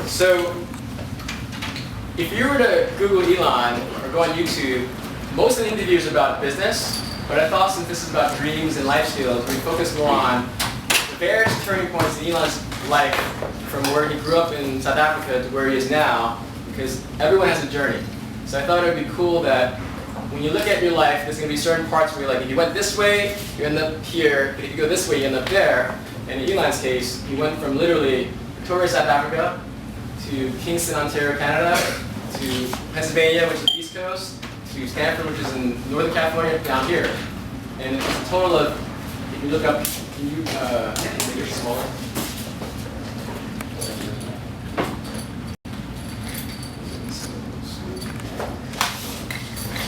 So, if you were to Google Elon or go on YouTube, most of the interviews are about business, but I thought since this is about dreams and life skills, we focus more on the various turning points in Elon's life from where he grew up in South Africa to where he is now, because everyone has a journey. So I thought it would be cool that when you look at your life, there's going to be certain parts where you're like, if you went this way, you end up here, but if you go this way, you end up there. And in Elon's case, he went from literally Victoria, South Africa, to Kingston, Ontario, Canada, to Pennsylvania, which is the East Coast, to Stanford, which is in Northern California, down here. And it's a total of, if you look up, can you make it smaller?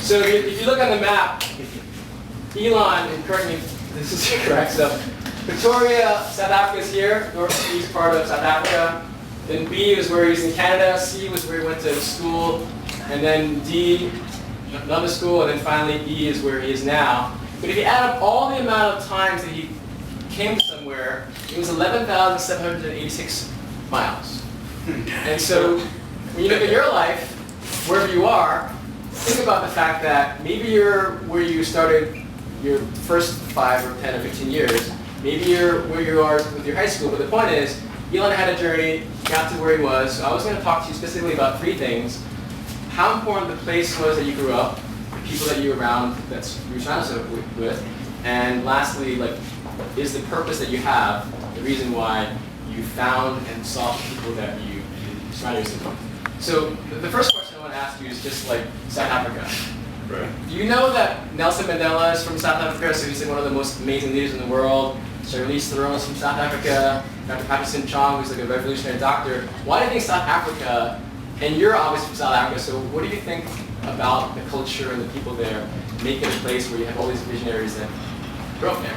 So if you look on the map, Elon, and correct me if this is correct, so Victoria, South Africa is here, northeast part of South Africa. Then B is where he's in Canada, C was where he went to school, and then D, another school, and then finally E is where he is now. But if you add up all the amount of times that he came somewhere, it was 11,786 miles. And so when you look at your life, wherever you are, think about the fact that maybe you're where you started your first 5 or 10 or 15 years. Maybe you're where you are with your high school, but the point is, Elon had a journey, got to where he was. So I was going to talk to you specifically about 3 things. How important the place was that you grew up, the people that you were around, that you were surrounded with, and lastly, like, is the purpose that you have the reason why you found and saw the people that you surrounded yourself with? So the first question I want to ask you is just like South Africa. Right. Do you know that Nelson Mandela is from South Africa? So he's like one of the most amazing leaders in the world. Charlize Theron is from South Africa. Dr. Patterson Chong, who's like a revolutionary doctor. Why do you think South Africa, and you're obviously from South Africa, so what do you think about the culture and the people there make it a place where you have all these visionaries that grow up there?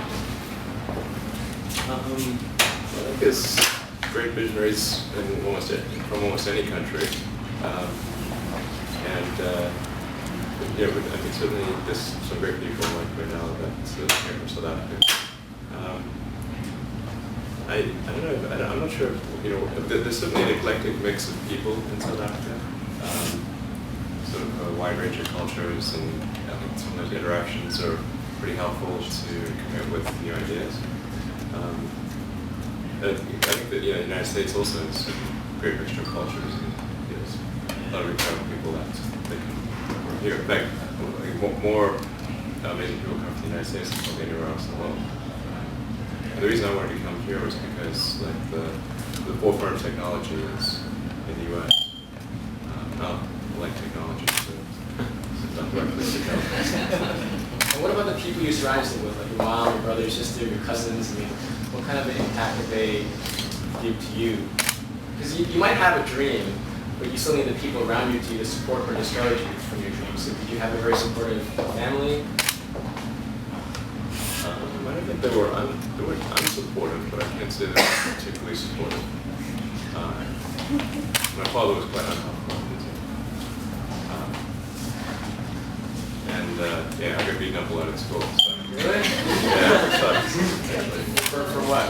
I think there's great visionaries from almost any country. I mean, certainly there's some great people like right now that came from South Africa. I don't know. I'm not sure. There's certainly an eclectic mix of people in South Africa. Sort of a wide range of cultures, and I think some of those interactions are pretty helpful to come up with new ideas. I think that the United States also has a great mixture of cultures, and there's a lot of incredible people that they come from here. In fact, more amazing people come from the United States than probably anywhere else in the world. And the reason I wanted to come here was because like the forefront of technology is in the U.S. Not like technology, so it's not the right place to go. And what about the people you surround yourself with, like your mom, your brother, your sister, your cousins? I mean, what kind of an impact did they give to you? Because you might have a dream, but you still need the people around you to either support or discourage you from your dreams. So did you have a very supportive family? I don't think they were unsupportive, but I can't say they were particularly supportive. My father was quite uncomfortable. I got beaten up a lot at school. So. Really? Yeah, it sucks. For what?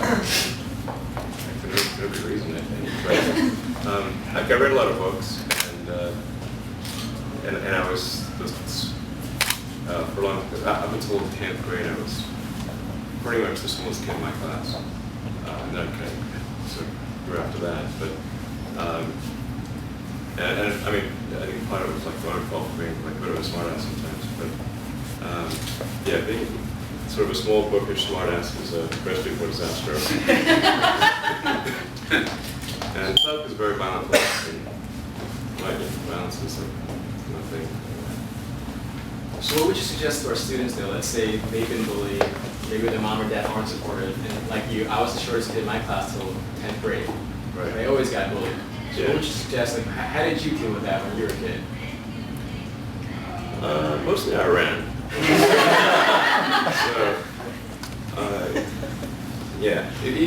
For no good reason, I think. But, I read a lot of books, and I was for long up until 10th grade, I was pretty much the smallest kid in my class. And then I kind of sort of grew after that. But I mean, I think part of it was like my own fault for being like a bit of a smartass sometimes. But being sort of a small, bookish smartass is a recipe for disaster. And South is very violent, and violence is like nothing. So what would you suggest to our students though? Let's say they've been bullied, maybe their mom or dad aren't supportive, and like you, I was the shortest kid in my class till 10th grade. Right. They always got bullied. So Yeah. what would you suggest, like how did you deal with that when you were a kid? Mostly I ran.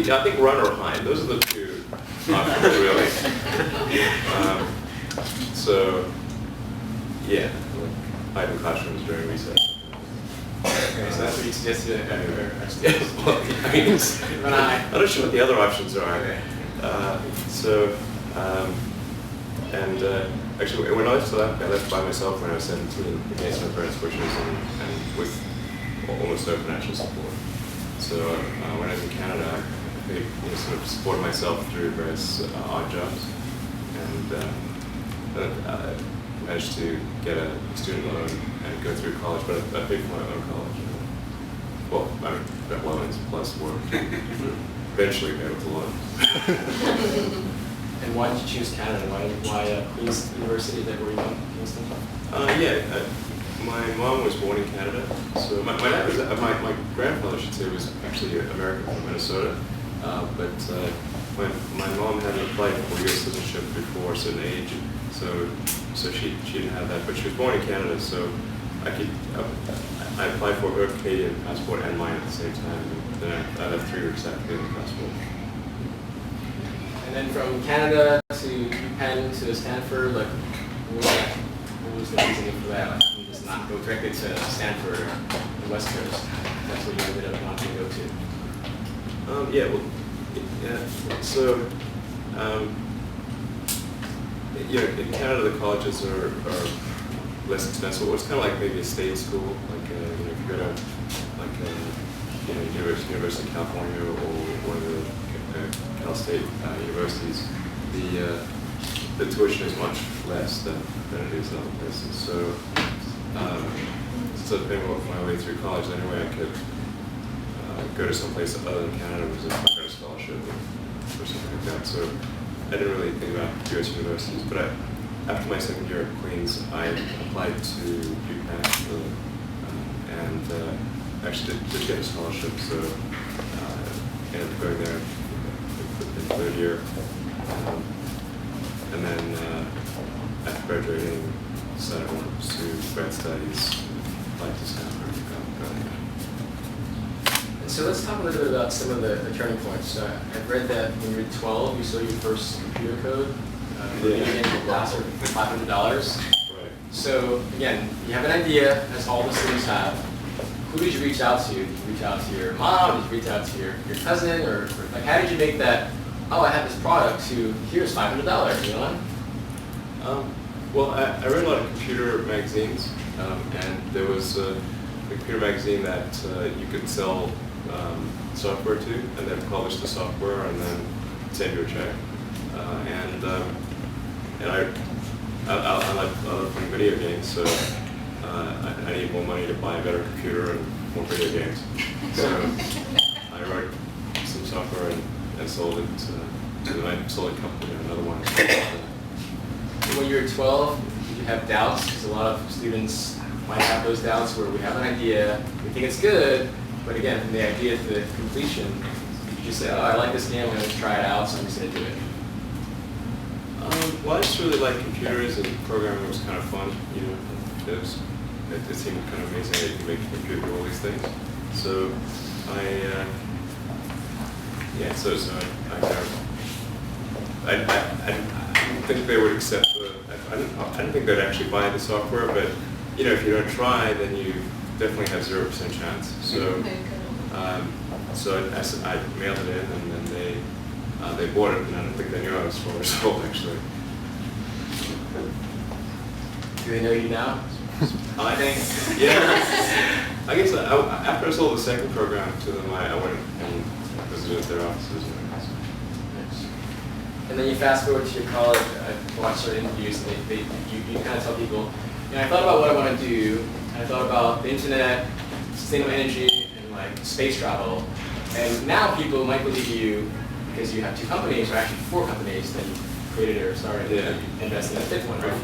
I think run or hide. Those are the 2 options, really. Hide in classrooms during recess. Okay, so that's what you suggest to everywhere. I mean, Run high. I'm not sure what the other options are. Okay. So And actually, when I left South Africa, I left by myself when I was 17, against my parents' wishes and with almost no financial support. So when I was in Canada, I sort of supported myself through various odd jobs, and managed to get a student loan and go through college, but I paid for my own college. Well, I mean, got loans plus work. Eventually paid off the loans. And why did you choose Canada? Why Queen's University? Is that where you went, Kingston? My mom was born in Canada, so my grandfather, I should say, was actually American from Minnesota, but my mom had applied for U.S. citizenship before a certain age, so she didn't have that, but she was born in Canada, so I applied for her Canadian passport and mine at the same time, and then I have 3 weeks after getting the passport. And then from Canada to UPenn to Stanford, like, what was the reasoning for that? Like, you just not go directly to Stanford or the West Coast. That's what you ended up wanting to go to. So, in Canada, the colleges are less expensive. It's kind of like maybe a state school, like if you go to University of California or one of the Cal State universities, the tuition is much less than it is in other places. So, instead of paying my way through college anyway, I could go to some place other than Canada with a scholarship or something like that. So I didn't really think about U.S. universities, but after my second year at Queen's, I applied to UPenn and actually did get a scholarship, so I ended up going there in the 3rd year. And then after graduating, decided I wanted to pursue grad studies, applied to Stanford, got it. So let's talk a little bit about some of the turning points. I've read that when you were 12, you saw your first computer code. You get a class for $500. Right. So again, you have an idea, as all the students have. Who did you reach out to? Did you reach out to your mom? Did you reach out to your cousin? Or like, how did you make that, oh, I have this product, to here's $500, Elon? Well, I read a lot of computer magazines, and there was a computer magazine that you could sell software to, and then publish the software, and then send you a check. And I like playing video games, so I need more money to buy a better computer and more video games. So I wrote some software and sold it to the sold a company, another one. When you were 12, did you have doubts? Because a lot of students might have those doubts where we have an idea, we think it's good, but again, from the idea to the completion, you just say, oh, I like this game, I'm going to try it out, so I'm just going to do it. Well, I just really liked computers, and programming was kind of fun. It seemed kind of amazing that you can make a computer do all these things. So I didn't think they would accept I didn't think they'd actually buy the software, but if you don't try, then you definitely have 0% chance. So I mailed it in, and then they bought it, and I don't think they knew I was 4 years old actually. Do they know you now? I think, yeah. I guess after I sold the second program to them, I went and visited their offices. And then you fast forward to your college. I watched their interviews, and you kind of tell people, I thought about what I want to do, and I thought about the internet, sustainable energy, and like space travel. And now people might believe you because you have 2 companies, or actually 4 companies that you created or started, and you invested in a 5th one, right?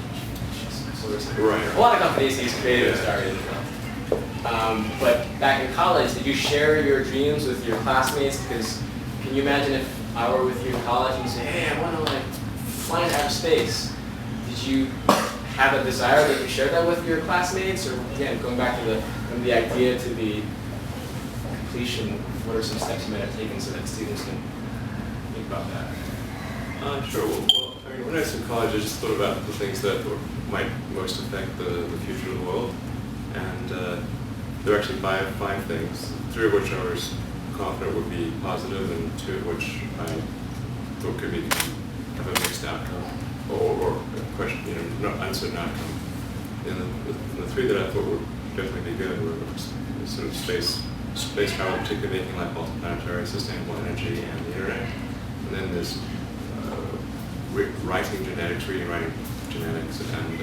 Right. A lot of companies he's created and started. But back in college, did you share your dreams with your classmates? Because can you imagine if I were with you in college and you say, hey, I want to like fly into outer space. Did you have a desire that you share that with your classmates? Or again, going back to from the idea to the completion, what are some steps you might have taken so that students can think about that? Sure. Well, I mean, when I was in college, I just thought about the things that might most affect the future of the world. And there were actually 5 things, 3 of which I was confident would be positive, and 2 of which I thought could be have a mixed outcome or a question, no uncertain outcome. And the three that I thought would definitely be good were sort of space travel, particularly making like multiplanetary, sustainable energy, and the internet. And then there's writing genetics, reading, writing genetics, and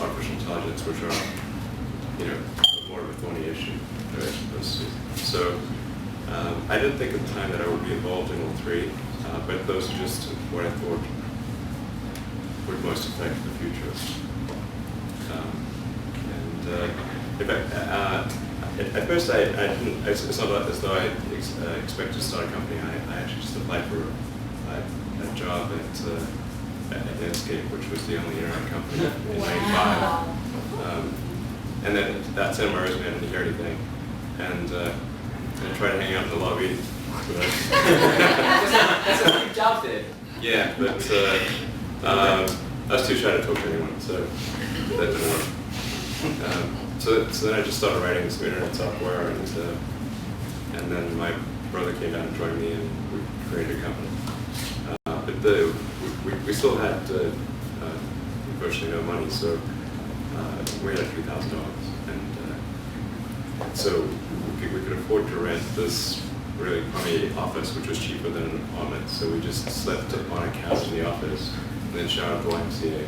artificial intelligence, which are more of a thorny issue. Right? So I didn't think at the time that I would be involved in all three, but those are just what I thought would most affect the future. At first, I didn't. It's not as though I expected to start a company. I actually just applied for a job at Netscape, which was the only internet company in '95. And then that sent my resume, I didn't hear anything, and I tried to hang out in the lobby. That's what Steve Jobs did. Yeah, but I was too shy to talk to anyone, so that didn't work. So then I just started writing some internet software, and then my brother came down and joined me, and we created a company. But we still had virtually no money, so we had $3,000, and so we could afford to rent this really crummy office, which was cheaper than an apartment. So we just slept on a couch in the office, and then showered at the YMCA.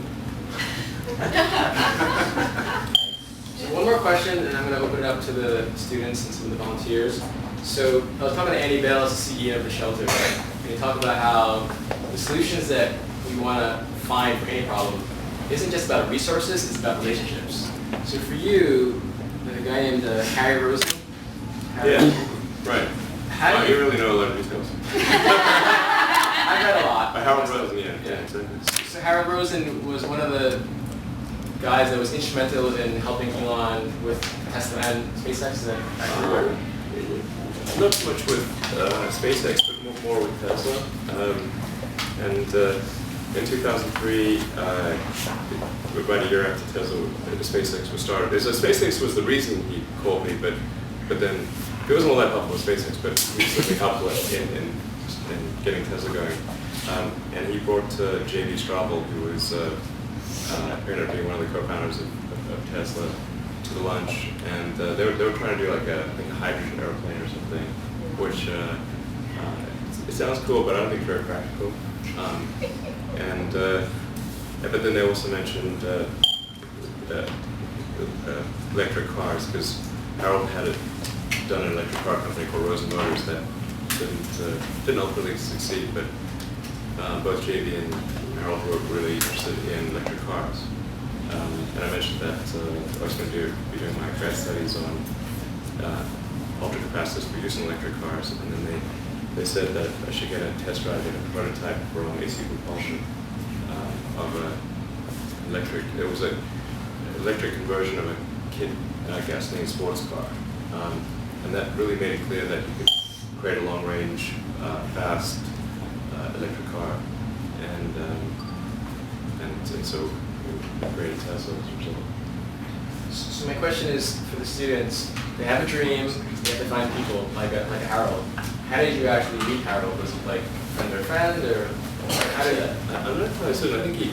So one more question, and I'm going to open it up to the students and some of the volunteers. So I was talking to Andy Bell, as the CEO of the shelter, right? And he talked about how the solutions that we want to find for any problem isn't just about resources, it's about relationships. So for you, the guy named Harry Rosen. Yeah, right. How do you really know a lot of details. I've read a lot. Harold Rosen, yeah. So Harold Rosen was one of the guys that was instrumental in helping Elon with Tesla and SpaceX. Is that accurate? Not so much with SpaceX, but more with Tesla. In 2003, about a year after Tesla, SpaceX was started. So SpaceX was the reason he called me, but then he wasn't all that helpful with SpaceX, but he certainly helpful in getting Tesla going. And he brought J.B. Straubel, who was ended up being one of the co-founders of Tesla, to the lunch, and they were trying to do like I think a hydrogen airplane or something, which it sounds cool, but I don't think it's very practical. But then they also mentioned electric cars, because Harold had done an electric car company called Rosen Motors that didn't ultimately succeed, but both JB and Harold were really interested in electric cars. And I mentioned that I was going to be doing my grad studies on ultracapacitors for use in electric cars, and then they said that I should get a test drive in a prototype for AC propulsion of electric. It was an electric conversion of a kit gasoline sports car, and that really made it clear that you could create a long-range, fast electric car, and so we created Tesla as a result. So my question is for the students: they have a dream, they have to find people like a Harold. How did you actually meet Harold? Was it like friend or friend, or how did that? I'm not entirely certain. I think he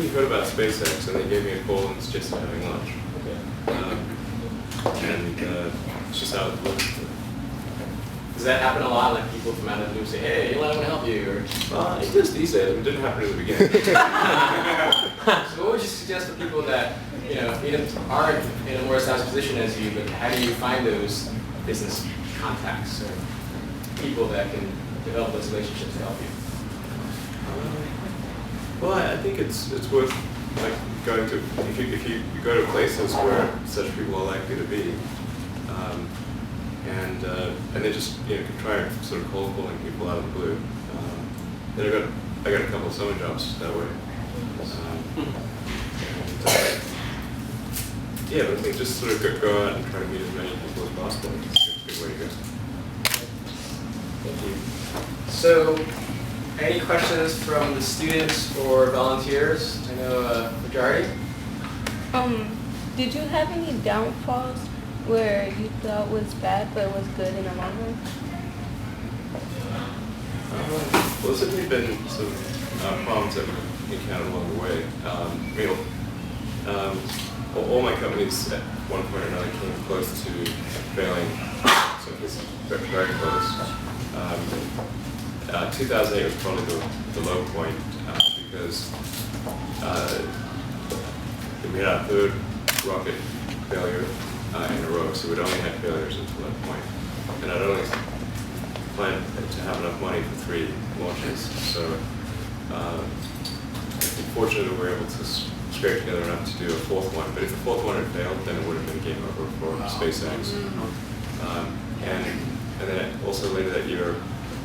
heard about SpaceX, and they gave me a call and suggested having lunch. Okay. It's just how it looked. Does that happen a lot? Like people from out of the blue say, "Hey, Elon, I want to help you," or? It does these days. It didn't happen in the beginning. So what would you suggest for people that aren't in a more established position as you, but how do you find those business contacts or people that can develop those relationships to help you? Well, I think it's worth like going to if you go to places where such people are likely to be, and they just can try sort of cold calling people out of the blue. Then I got a couple of summer jobs that way. Yeah, but I think just sort of go out and try to meet as many people as possible. It's a good way to go. Thank you. So, any questions from the students or volunteers? I know majority. Did you have any downfalls where you thought was bad but was good in the long run? Well, it's certainly been sort of problems that we encountered along the way. All my companies at one point or another came close to failing, so it's very close. 2008 was probably the low point because we had our third rocket failure in a row, so we'd only had failures until that point. And I'd only planned to have enough money for 3 launches, so fortunately we were able to scrape together enough to do a 4th one. But if the 4th one had failed, then it would have been a game over for SpaceX. And then also later that year,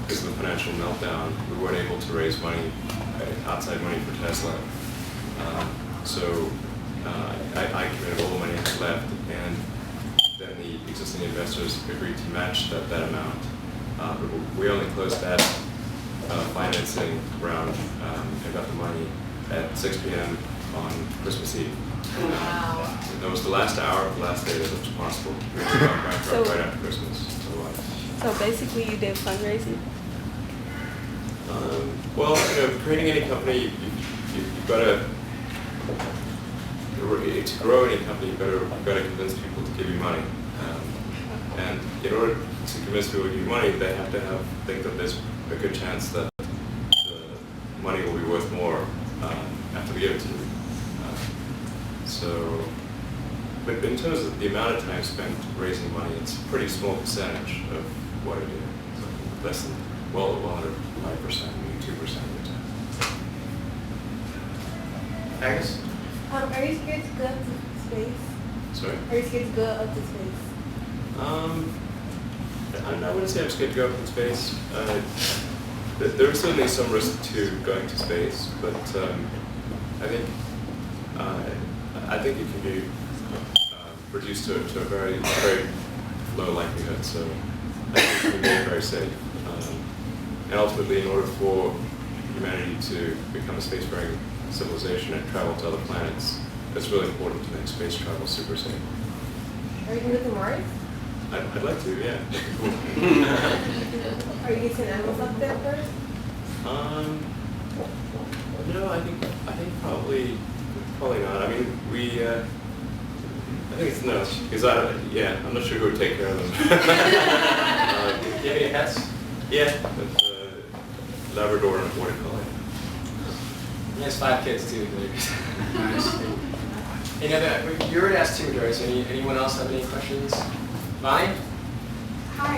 because of the financial meltdown, we weren't able to raise money, outside money for Tesla. So I committed all the money I had left, and then the existing investors agreed to match that amount. But we only closed that financing round and got the money at 6 p.m. on Christmas Eve. Wow. That was the last hour of the last day that it was possible. We were bankrupt right after Christmas. So basically you did fundraising? Well, creating any company, you've got to grow any company, you've got to convince people to give you money. And in order to convince people to give you money, they have to think that there's a good chance that the money will be worth more after we give it to you. But in terms of the amount of time spent raising money, it's a pretty small percentage of what I do. So less than, well under 5%, maybe 2% of the time. Agnes? Are you scared to go up to space? Sorry? Are you scared to go up to space? I wouldn't say I'm scared to go up in space. There is certainly some risk to going to space, but I think it can be reduced to a very low likelihood. So I think it can be very safe. And ultimately, in order for humanity to become a spacefaring civilization and travel to other planets, it's really important to make space travel super safe. Are you going to Mars? I'd like to, yeah. Are you going to send animals up there first? No, I think probably not. I mean, I think it's no, because I'm not sure who would take care of them. Do you have any pets? Yeah, Labrador and a border collie. He has 5 kids too. Nice. You already asked 2 majorities. Anyone else have any questions? Bonnie? Hi.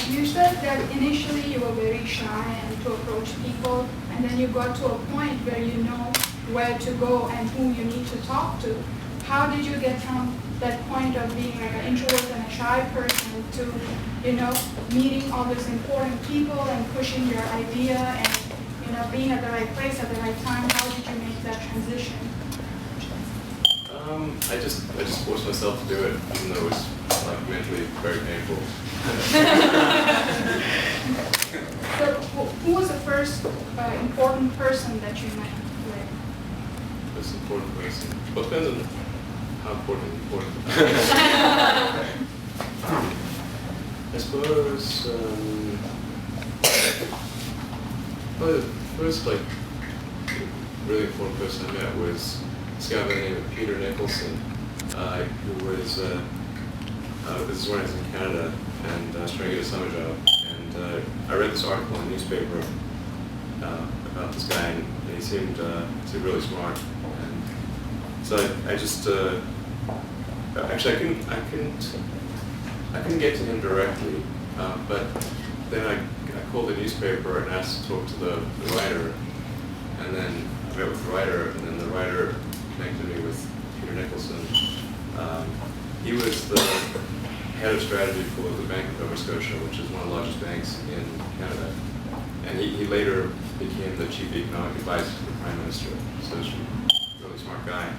You said that initially you were very shy and to approach people, and then you got to a point where you know where to go and who you need to talk to. How did you get from that point of being like an introvert and a shy person to, meeting all these important people and pushing your idea and, being at the right place at the right time? How did you make that transition? I just forced myself to do it, even though it was mentally very painful. So who was the first important person that you met with? Most important person. Well, it depends on how important. I suppose well, the first really important person I met was this guy by the name of Peter Nicholson, who was this is when I was in Canada and I was trying to get a summer job, and I read this article in the newspaper about this guy, and he seemed really smart, and so I just actually I couldn't get to him directly, but then I called the newspaper and asked to talk to the writer, and then I met with the writer, and then the writer connected me with Peter Nicholson. He was the head of strategy for the Bank of Nova Scotia, which is one of the largest banks in Canada. And he later became the chief economic advisor to the Prime Minister. So he's a really smart guy.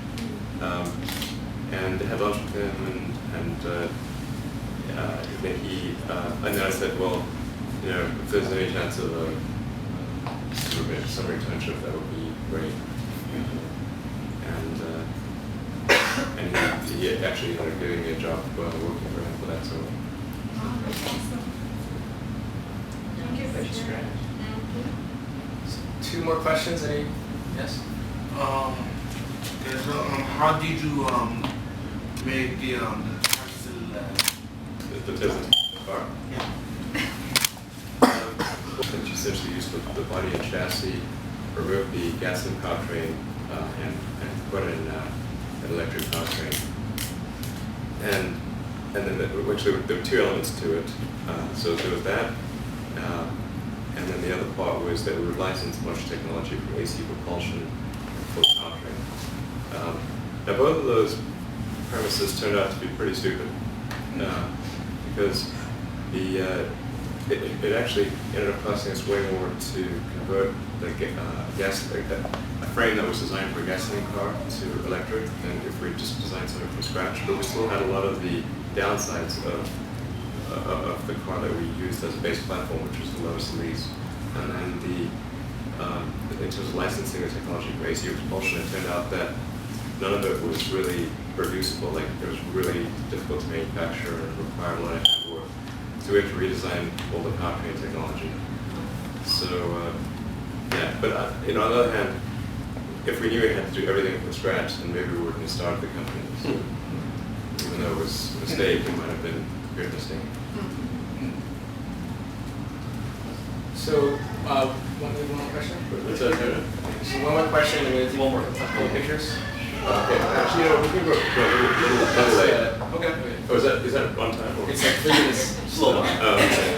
And I had lunch with him, and then I said, well, if there's any chance of a summer internship, that would be great. And he actually ended up giving me a job working for him for that. So. Wow, that's awesome. Thank you for sharing. 2 more questions. Any? Yes. Yes, how did you make the parcel? The Tesla car. Yeah. And you essentially used the body and chassis, remove the gasoline powertrain, and put in an electric powertrain. And then actually there were 2 elements to it. So there was that, and then the other part was that we would license a bunch of technology for AC propulsion for the powertrain. Now both of those premises turned out to be pretty stupid, because it actually ended up costing us way more to convert the a frame that was designed for a gasoline car to electric than if we just designed something from scratch. But we still had a lot of the downsides of the car that we used as a base platform, which was the lowest lease. And then in terms of licensing the technology for AC propulsion, it turned out that none of it was really producible. Like, it was really difficult to manufacture and required a lot of hand work. So we had to redesign all the powertrain technology. So yeah, but on the other hand, if we knew we had to do everything from scratch, then maybe we wouldn't have started the company. So even though it was a mistake, it might have been a good mistake. So, one more question? What's that? So one more question, and then one more. Couple pictures. Okay, actually, we can go a little late. Okay. Oh, is that on time? Or? It's like 3 minutes slow. Oh, okay.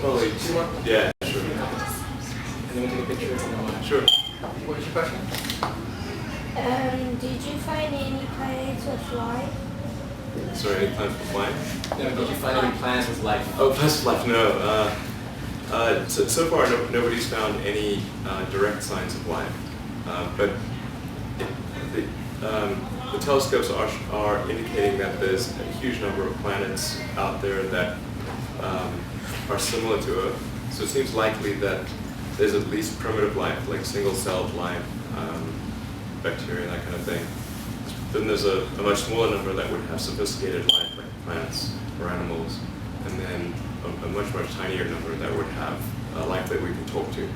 Probably 2 more? Yeah, sure. And then we take a picture. Sure. What is your question? Did you find any planets with life? Sorry, any plans for flying? No, did you find any plans with life? Oh, plans for life? No. So far, nobody's found any direct signs of life. But the telescopes are indicating that there's a huge number of planets out there that are similar to Earth. So it seems likely that there's at least primitive life, like single-celled life, bacteria, that kind of thing. Then there's a much smaller number that would have sophisticated life, like plants or animals, and then a much tinier number that would have life that we can talk to.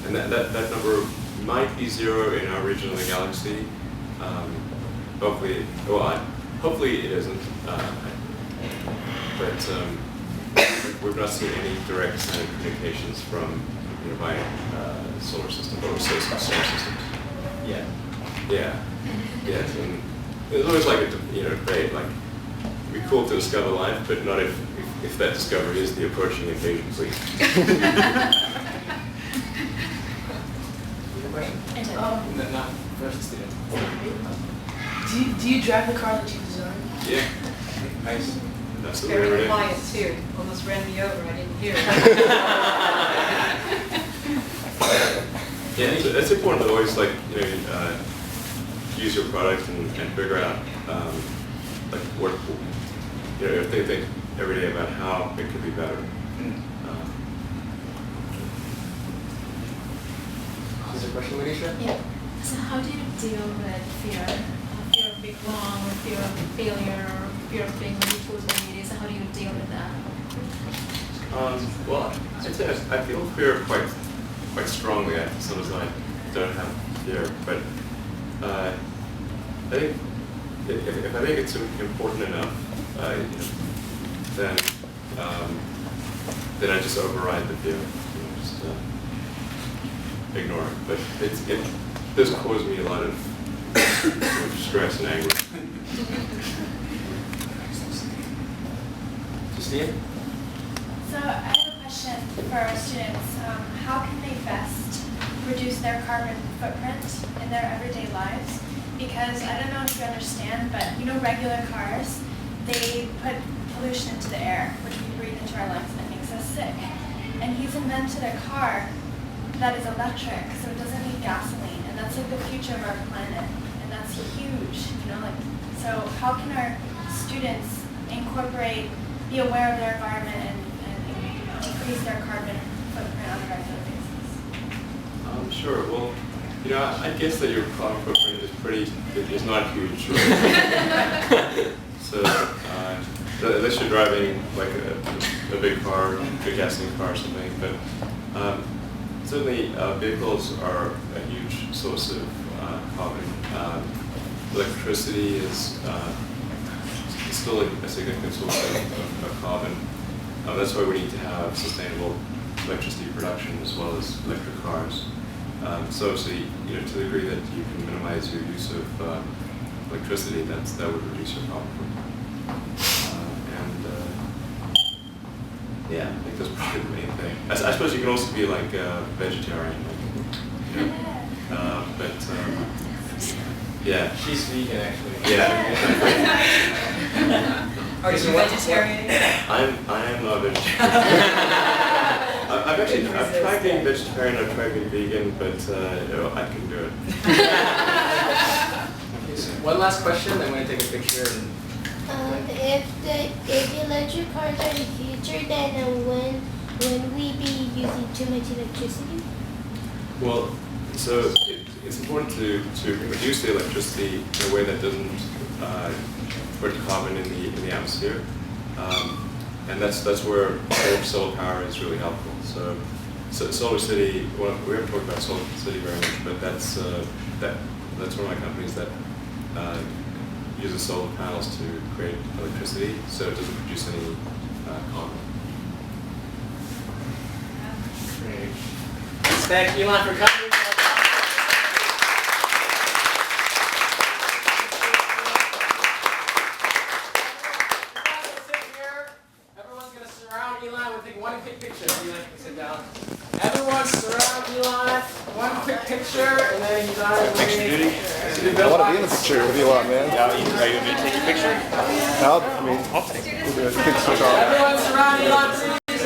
And that number might be 0 in our region of the galaxy. Hopefully it isn't. But we've not seen any direct sign of communications from nearby solar system or solar systems. Yeah. Yeah. Yes, and it's always like a debate. Like, it'd be cool to discover life, but not if that discovery is the approaching invasion fleet. Your question? No, not first student. Do you drive the car that you designed? Yeah. Nice. Absolutely. Very every day. quiet too. Almost ran me over. I didn't hear it. Yeah, it's important to always use your product and figure out like what if they think every day about how it could be better. Is there a question, Manisha? Yeah. So how do you deal with fear? Fear of being wrong, or fear of failure, or fear of being ridiculed by media? So how do you deal with that? Well, I'd say I feel fear quite strongly. Sometimes I don't have fear, but I think if I think it's important enough, then I just override the fear, just ignore it. But it does cause me a lot of stress and anguish. Justine? So I have a question for our students. How can they best reduce their carbon footprint in their everyday lives? Because I don't know if you understand, but regular cars, they put pollution into the air, which we breathe into our lungs, and it makes us sick. And he's invented a car that is electric, so it doesn't need gasoline, and that's like the future of our planet, and that's huge. So how can our students be aware of their environment and decrease their carbon footprint on a regular basis? Sure. Well, I guess that your carbon footprint is not huge. Right? So unless you're driving like a big car, a gasoline car or something, but so certainly vehicles are a huge source of carbon. Electricity is still a significant source of carbon. That's why we need to have sustainable electricity production as well as electric cars. So obviously, you know, to the degree that you can minimize your use of electricity, that would reduce your carbon footprint. Yeah, I think that's probably the main thing. I suppose you can also be like a vegetarian, like, you know, yeah. She's vegan, actually. Yeah. Are you vegetarian? I am not vegetarian. I've tried being vegetarian, I've tried being vegan, but you know, I can do it. Okay, so one last question, then I'm going to take a picture. If electric cars are the future, then when we be using too much electricity? Well, so it's important to reduce the electricity in a way that doesn't put carbon in the atmosphere, and that's where solar power is really helpful. So Solar City, well, we haven't talked about Solar City very much, but that's one of my companies that uses solar panels to create electricity, so it doesn't produce any carbon. Great. Let's thank Elon for coming. Everyone's going to surround Elon. We'll take one quick picture. Elon can sit down. Everyone surround Elon. One quick picture, and then he's on his way. I want to be in the picture with you a lot, man. Are you going to take a picture? I'll take it. We'll do a quick picture. Everyone surround Elon, please.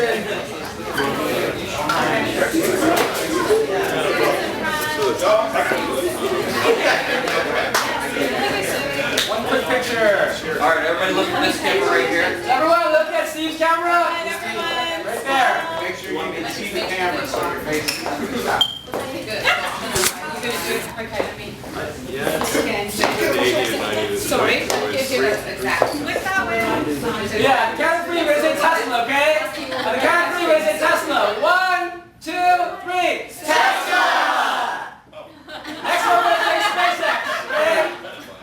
One quick picture. All right, everybody look at this camera right here. Everyone look at Steve's camera. Right there. Make sure you can see the camera so your face is Good. Okay, I mean. Yeah. Again. Sorry. Exactly. Look that way. Yeah, the count of three, we're going to say Tesla, okay? On the count of three, we're going to say Tesla. 1, 2, 3. Tesla! Next one, we're going to say SpaceX, okay?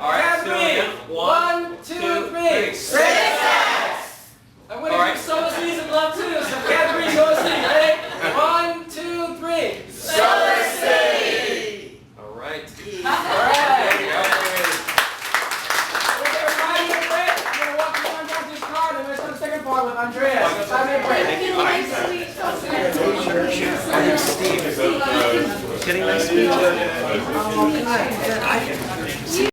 All right. Count of three. 1, 2, 3. SpaceX! I'm going to give Solar Cities some love too, so count of three, Solar City, ready? 1, 2, 3. Solar City! All right. All right. Okay, 5 minute break. I'm going to walk you down to his car, and then we're going to start the second part with Andreas. So 5 minute break. Getting nice to meet you.